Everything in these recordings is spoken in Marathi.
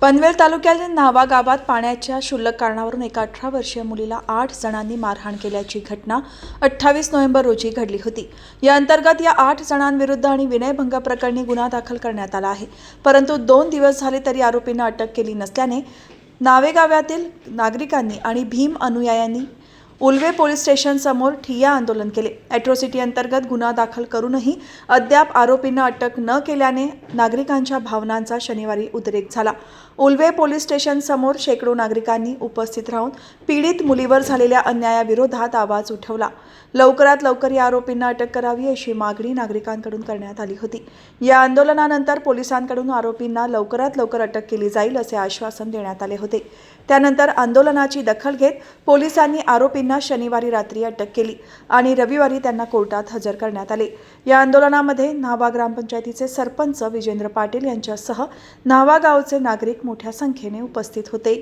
पनवेल तालुक्यातील न्हावा गावात पाण्याच्या क्षुल्लक कारणावरून एका 18 वर्षीय मुलीला 8 जणांनी मारहाण केल्याची घटना 28 नोव्हेंबर रोजी घडली होती। या अंतर्गत या 8 जणांविरुद्ध आणि विनयभंग प्रकरणी गुन्हा दाखल करण्यात आला आहे। परंतु 2 दिवस झाले तरी आरोपींना अटक केली नसल्याने न्हावे गावातील नागरिकांनी आणि भीम अनुयायांनी उल्वे पोलीस स्टेशन समोर ठिय्या आंदोलन केले। ॲट्रॉसिटी अंतर्गत गुन्हा दाखल करूनही अद्याप आरोपींना अटक न केल्याने नागरिकांच्या भावनांचा शनिवारी उद्रेक झाला। उल्वे पोलीस स्टेशन समोर शेकडो नागरिकांनी उपस्थित राहून पीडित मुलीवर झालेल्या अन्यायाविरोधात आवाज उठवला। लवकरात लवकर या आरोपींना अटक करावी अशी मागणी नागरिकांकडून करण्यात आली होती। या आंदोलनानंतर पोलिसांकडून आरोपींना लवकरात लवकर अटक केली जाईल असे आश्वासन देण्यात आले होते। त्यानंतर आंदोलनाची दखल घेत पोलिसांनी आरोपींना शनिवारी रात्री अटक केली आणि रविवारी त्यांना कोर्टात हजर करण्यात आले। या आंदोलनामध्ये न्हावा ग्रामपंचायतीचे सरपंच विजेंद्र पाटील यांच्यासह न्हावा गावचे नागरिक मोठ्या संख्येने उपस्थित होते।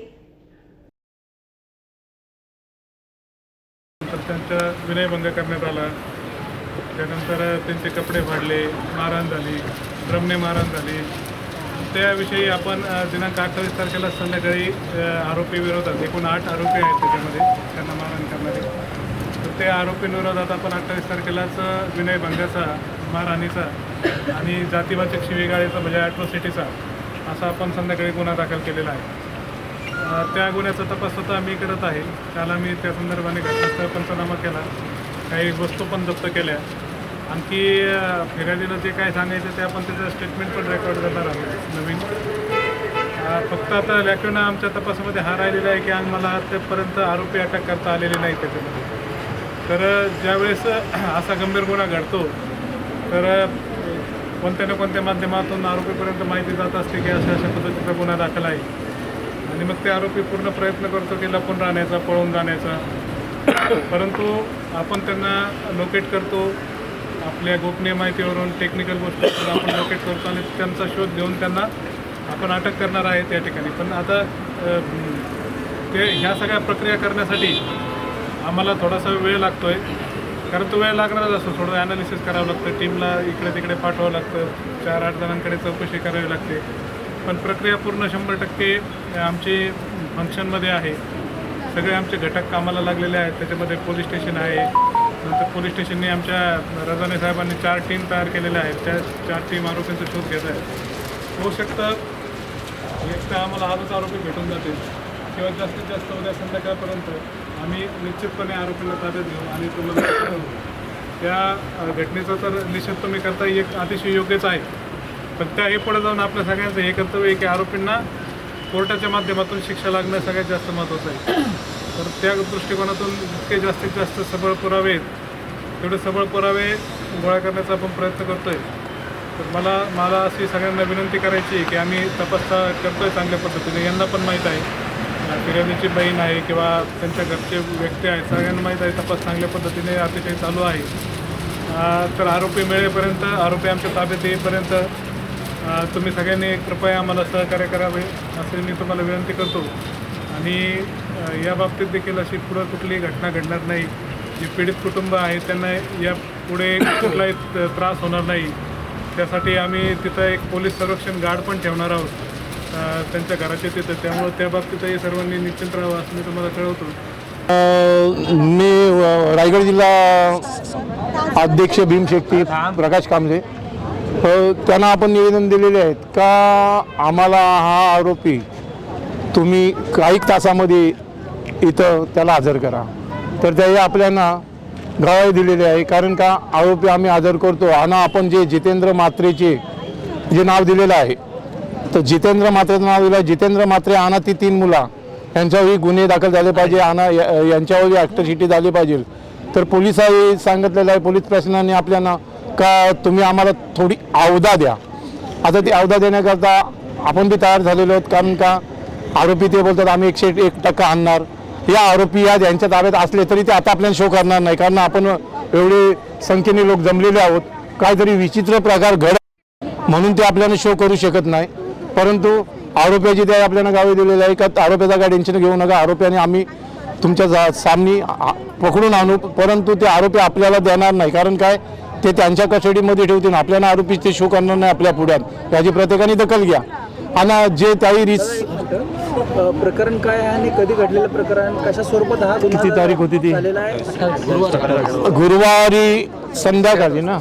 त्यांचा विनयभंग करण्यात आला। त्यानंतर त्यांचे कपडे फाडले, मारहाण झाली, ड्रमने मारहाण झाली। त्याविषयी आपण दिनांक 28 तारखेला संध्याकाळी आरोपी विरोधात एकूण 8 आरोपी आहेत त्याच्यामध्ये त्यांना मारहाण करणारे, तर त्या आरोपींविरोधात आपण 28 तारखेलाच विनयभंगाचा, मारहाणीचा आणि जातीवाचक शिवीगाळीचा म्हणजे ॲट्रॉसिटीचा असा आपण संध्याकाळी गुन्हा दाखल केलेला आहे। त्या गुन्ह्याचा तपास स्वतः आम्ही करत आहे। त्याला मी त्या संदर्भाने घटनास्थळ पंचनामा केला, काही वस्तू पण जप्त केल्या। आणखी फिर्यादीनं जे काय सांगायचं ते आपण त्याचं स्टेटमेंट पण रेकॉर्ड करणार आहोत नवीन। फक्त आता लॅक्युना आमच्या तपासामध्ये हा राहिलेला आहे की आम्हाला आतापर्यंत आरोपी अटक करता आलेले नाही त्याच्यामध्ये। तर ज्यावेळेस असा गंभीर गुन्हा घडतो तर कोणत्या ना कोणत्या माध्यमातून आरोपीपर्यंत माहिती जात असते की अशा पद्धतीचा गुन्हा दाखल आहे आणि मग ते आरोपी पूर्ण प्रयत्न करतो की लपून राहण्याचा, पळून जाण्याचा, परंतु आपण त्यांना लोकेट करतो। आपल्या गोपनीय माहितीवरून, टेक्निकल गोष्टीवरून आपण लोकेट करतो आणि त्यांचा शोध घेऊन त्यांना आपण अटक करणार आहे त्या ठिकाणी। पण आता ते ह्या सगळ्या प्रक्रिया करण्यासाठी आम्हाला थोडासा वेळ लागतो आहे, कारण तो वेळ लागणारच असतो। थोडं ॲनालिसिस करावं लागतं, टीमला इकडे तिकडे पाठवावं लागतं, 4-8 जणांकडे चौकशी करावी लागते। पण प्रक्रिया पूर्ण 100% आमची फंक्शनमध्ये आहे। सगळे आमचे घटक कामाला लागलेले आहेत। त्याच्यामध्ये पोलीस स्टेशन आहे, नंतर पोलीस स्टेशनने आमच्या रजाने साहेबांनी 4 टीम तयार केलेल्या आहेत। त्या 4 टीम आरोपींचा शोध घेत आहेत। होऊ शकतं एक तर आम्हाला आजच आरोपी भेटून जातील किंवा जास्तीत जास्त उद्या संध्याकाळपर्यंत आम्ही निश्चितपणे आरोपींना ताब्यात घेऊ आणि तुम्हाला कळवू। त्या घटनेचा तर निषेध तुम्ही करता एक अतिशय योग्यच आहे, पण त्या हे पुढे जाऊन आपल्या सगळ्यांचं हे कर्तव्य आहे की आरोपींना कोर्टाच्या माध्यमातून शिक्षा लागणं सगळ्यात जास्त महत्त्वाचं आहे। तर त्या दृष्टिकोनातून जितके जास्तीत जास्त सबळ पुरावे आहेत तेवढे सबळ पुरावे गोळा करण्याचा आपण प्रयत्न करतो आहे। तर मला अशी सगळ्यांना विनंती करायची आहे की आम्ही तपास करतो आहे चांगल्या पद्धतीने। यांना पण माहीत आहे, फिर्यादीची बहीण आहे किंवा त्यांच्या घरचे व्यक्ती आहेत, सगळ्यांना माहीत आहे तपास चांगल्या पद्धतीने अतिशय चालू आहे। तर आरोपी मिळेपर्यंत, आरोपी आमच्या ताब्यात येईपर्यंत तुम्ही सगळ्यांनी कृपया आम्हाला सहकार्य करावे असे मी तुम्हाला विनंती करतो। आणि या बाबतीत देखील अशी पुढं कुठलीही घटना घडणार नाही। जी पीडित कुटुंब आहे त्यांना या पुढे कुठलाही त्रास होणार नाही, त्यासाठी आम्ही तिथं एक पोलीस संरक्षण गार्ड पण ठेवणार आहोत त्यांच्या घराच्या तिथं। त्यामुळे त्या बाबतीतही सर्वांनी निश्चिंत राहावं असं मी तुम्हाला कळवतो। मी रायगड जिल्हा अध्यक्ष भीमशक्ती प्रकाश कांबळे, त्यांना आपण निवेदन दिलेले आहेत का आम्हाला हा आरोपी तुम्ही काही तासामध्ये इथं त्याला हजर करा। तर त्याही आपल्याला ग्वाही दिलेली आहे, कारण का आरोपी आम्ही हजर करतो। आणि आपण जे जितेंद्र म्हात्रेचे जे नाव दिलेलं आहे, तर जितेंद्र म्हात्रेचं नाव दिलं आहे। जितेंद्र म्हात्रे आणि ती 3 मुलं यांच्यावरही गुन्हे दाखल झाले पाहिजे आणि यांच्यावरही ॲट्रॉसिटी झाली पाहिजे। तर पोलिसांनी सांगितलेलं आहे, पोलीस प्रशासनाने आपल्याला का तुम्ही आम्हाला थोडी अवधा द्या। आता ती अवधा देण्याकरता आपण बी तयार झालेलो आहोत, कारण का आरोपी ते बोलतात आम्ही 101% आणणार। या आरोपी यांच्या ताब्यात असले तरी ते आता आपल्याला शो करणार नाही, कारण आपण एवढे संख्येने लोक जमलेले आहोत। काहीतरी विचित्र प्रकार म्हणून ते आपल्याला शो करू शकत नाही। परंतु आरोपीची ते आपल्याला गावी दिलेलं आहे का आरोपीचा काय टेन्शन घेऊ नका, आरोपीने आम्ही तुमच्या सामने पकडून आणू, परंतु ते आरोपी आपल्याला देणार नाही। कारण काय ते त्यांच्या कस्टडीमध्ये ठेवतील, आपल्याला आरोपी ते शो करणार नाही आपल्या पुढ्यात। याची प्रत्येकाने दखल घ्या। आणि जे त्याही रिस प्रकरण काय आहे आणि कधी घडलेलं प्रकरण, कशा स्वरूपात हा गुन्हा किती तारीख होती ती? झालेला आहे? गुरुवारी संध्याकाळी ना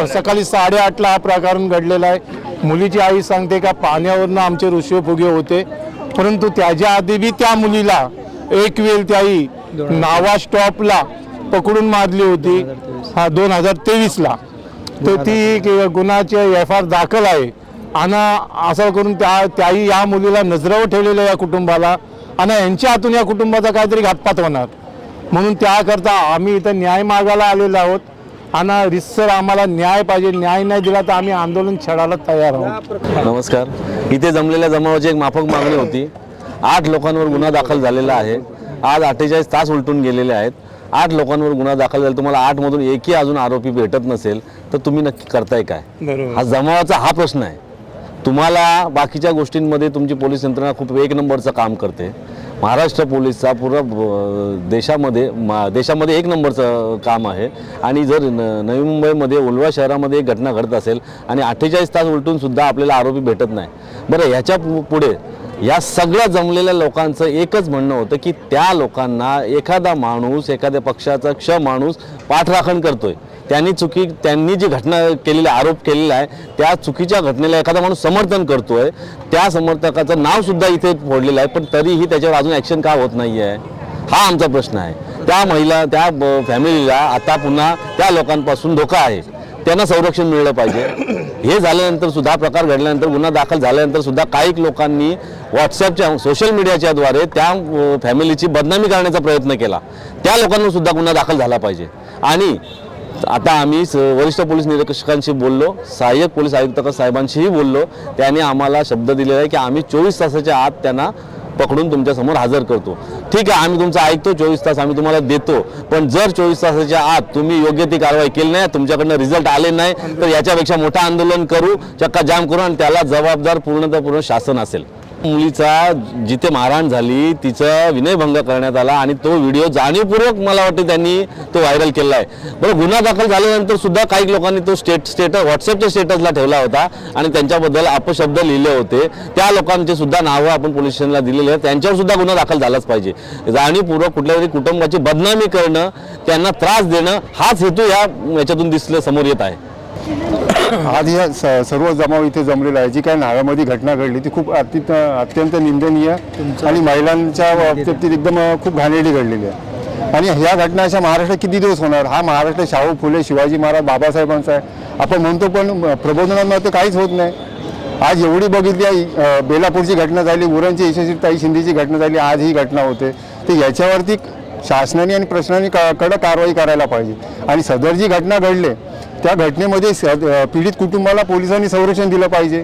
सकाळी 8:30ला हा प्रकरण घडलेला आहे. मुलीची आई सांगते का पाण्यावरनं आमचे ऋषीफुगे होते, परंतु त्याच्या आधी बी त्या मुलीला एक वेळ त्याही नावा स्टॉपला पकडून मारली होती 2023ला. तर ती गुन्ह्याची FIR दाखल आहे आणि असं करून त्याही या मुलीला नजरेवर ठेवलेलं या कुटुंबाला आणि यांच्या हातून या कुटुंबाचा काहीतरी घातपात होणार म्हणून त्याकरता आम्ही इथं न्याय मागायला आलेलो आहोत. आणि रितसर आम्हाला न्याय पाहिजे. न्याय नाही दिला तर आम्ही आंदोलन छेडायला तयार आहोत. नमस्कार. इथे जमलेल्या जमावाची एक माफक मागणी होती. 8 लोकांवर गुन्हा दाखल झालेला आहे. आज 48 तास उलटून गेलेले आहेत. 8 लोकांवर गुन्हा दाखल झाला. तुम्हाला 8 मधून एकही अजून आरोपी भेटत नसेल तर तुम्ही नक्की करताय काय? हा जमावाचा हा प्रश्न आहे. तुम्हाला बाकीच्या गोष्टींमध्ये तुमची पोलीस यंत्रणा खूप एक नंबरचं काम करते. महाराष्ट्र पोलीसचा पूर्ण देशामध्ये एक नंबरचं काम आहे. आणि जर नवी मुंबईमध्ये उल्वा शहरामध्ये एक घटना घडत असेल आणि 48 तास उलटून सुद्धा आपल्याला आरोपी भेटत नाही, बरं ह्याच्या पुढे या सगळ्या जमलेल्या लोकांचं एकच म्हणणं होतं की त्या लोकांना एखादा माणूस, एखाद्या पक्षाचा माणूस पाठराखण करतोय. त्यांनी जी घटना केलेली, आरोप केलेला आहे त्या चुकीच्या घटनेला एखादा माणूस समर्थन करतोय. त्या समर्थकाचं नाव सुद्धा इथे फोडलेलं आहे, पण तरीही त्याच्यावर अजून ॲक्शन का होत नाही आहे, हा आमचा प्रश्न आहे. त्या महिला, त्या फॅमिलीला आता पुन्हा त्या लोकांपासून धोका आहे. त्यांना संरक्षण मिळलं पाहिजे. हे झाल्यानंतर सुद्धा, प्रकार घडल्यानंतर, गुन्हा दाखल झाल्यानंतर सुद्धा काही लोकांनी व्हॉट्सॲपच्या, सोशल मीडियाच्या द्वारे त्या फॅमिलीची बदनामी करण्याचा प्रयत्न केला. त्या लोकांवर सुद्धा गुन्हा दाखल झाला पाहिजे. आणि आता आम्ही वरिष्ठ पोलीस निरीक्षकांशी बोललो, सहाय्यक पोलीस आयुक्त साहेबांशीही बोललो. त्यांनी आम्हाला शब्द दिलेला आहे की आम्ही 24 तासाच्या आत त्यांना पकडून तुमच्यासमोर हजर करतो. ठीक आहे, आम्ही तुमचं ऐकतो, 24 तास आम्ही तुम्हाला देतो. पण जर 24 तासाच्या आत तुम्ही योग्य ती कारवाई केली नाही, तुमच्याकडनं रिझल्ट आले नाही, तर याच्यापेक्षा मोठं आंदोलन करू, चक्का जाम करू आणि त्याला जबाबदार पूर्ण शासन असेल. मुलीचा जिथे मारहाण झाली तिचा विनयभंग करण्यात आला आणि तो व्हिडिओ जाणीवपूर्वक मला वाटतं त्यांनी तो व्हायरल केला आहे. बरं, गुन्हा दाखल झाल्यानंतर सुद्धा काही लोकांनी तो स्टेटस व्हॉट्सअपच्या स्टेटसला ठेवला होता आणि त्यांच्याबद्दल अपशब्द लिहिले होते. त्या लोकांचे सुद्धा नावं आपण पोलीस स्टेशनला दिलेले आहेत. त्यांच्यावर सुद्धा गुन्हा दाखल झालाच पाहिजे. जाणीवपूर्वक कुठल्या तरी कुटुंबाची बदनामी करणं, त्यांना त्रास देणं, हाच हेतू याच्यातून समोर येत आहे. आज या सर्व जमाव इथे जमलेला आहे. जी काही नाव्यामध्ये घटना घडली ती खूप अत्यंत निंदनीय आणि महिलांच्या बाबतीत एकदम खूप घाणेरडी घडलेली आहे. आणि ह्या घटना अशा महाराष्ट्रात किती दिवस होणार? हा महाराष्ट्र शाहू फुले, शिवाजी महाराज, बाबासाहेबांचा आहे आपण म्हणतो, पण प्रबोधनामध्ये काहीच होत नाही. आज एवढी बघितली, बेलापूरची घटना झाली, उरणची यशस्वी ताई शिंदेची घटना झाली, आज ही घटना होते. तर याच्यावरती शासनाने आणि प्रशासनाने कडक कारवाई करायला पाहिजे. आणि सदर जी घटना घडली त्या घटनेमध्ये पीडित कुटुंबाला पोलिसांनी संरक्षण दिलं पाहिजे.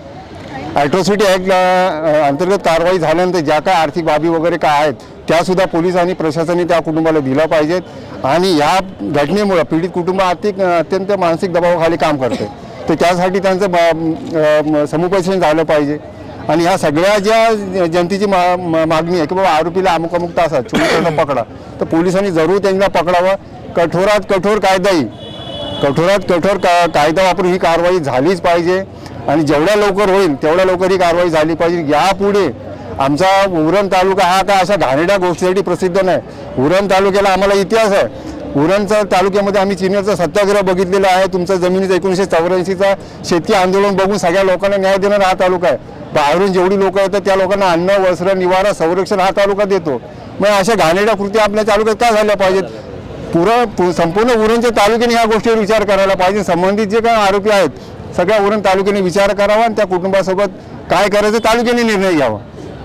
ॲट्रॉसिटी ॲक्ट अंतर्गत कारवाई झाल्यानंतर ज्या काय आर्थिक बाबी वगैरे काय आहेत त्यासुद्धा पोलीस आणि प्रशासनाने त्या कुटुंबाला दिल्या पाहिजेत. आणि या घटनेमुळं पीडित कुटुंब अत्यंत मानसिक दबावाखाली काम करते. तर त्यासाठी त्यांचं समुपदेशन झालं पाहिजे. आणि ह्या सगळ्या ज्या जनतेची मागणी आहे की बाबा आरोपीला अमुक तासात 24 तासात पकडा, तर पोलिसांनी जरूर त्यांना पकडावं. कठोरात कठोर कायदा वापरून ही कारवाई झालीच पाहिजे. आणि जेवढ्या लवकर होईल तेवढ्या लवकर ही कारवाई झाली पाहिजे. यापुढे आमचा उरण तालुका हा काय अशा घाणेरड्या गोष्टीसाठी प्रसिद्ध नाही. उरण तालुक्याला आम्हाला इतिहास आहे. उरणचा तालुक्यामध्ये आम्ही चिनेरचा सत्याग्रह बघितलेला आहे. तुमचा जमिनीचा 1984चा शेतकी आंदोलन बघून सगळ्या लोकांना न्याय देणारा हा तालुका आहे. बाहेरून जेवढी लोक येतात त्या लोकांना अन्न, वस्त्र, निवारा, संरक्षण हा तालुका देतो. मग अशा घाणेरड्या कृती आपल्या तालुक्यात का झाल्या पाहिजेत? संपूर्ण उरणच्या तालुक्याने ह्या गोष्टीवर विचार करायला पाहिजे. संबंधित जे काही आरोपी आहेत सगळ्या उरण तालुक्याने विचार करावा आणि त्या कुटुंबासोबत काय करायचं तालुक्याने निर्णय घ्यावा.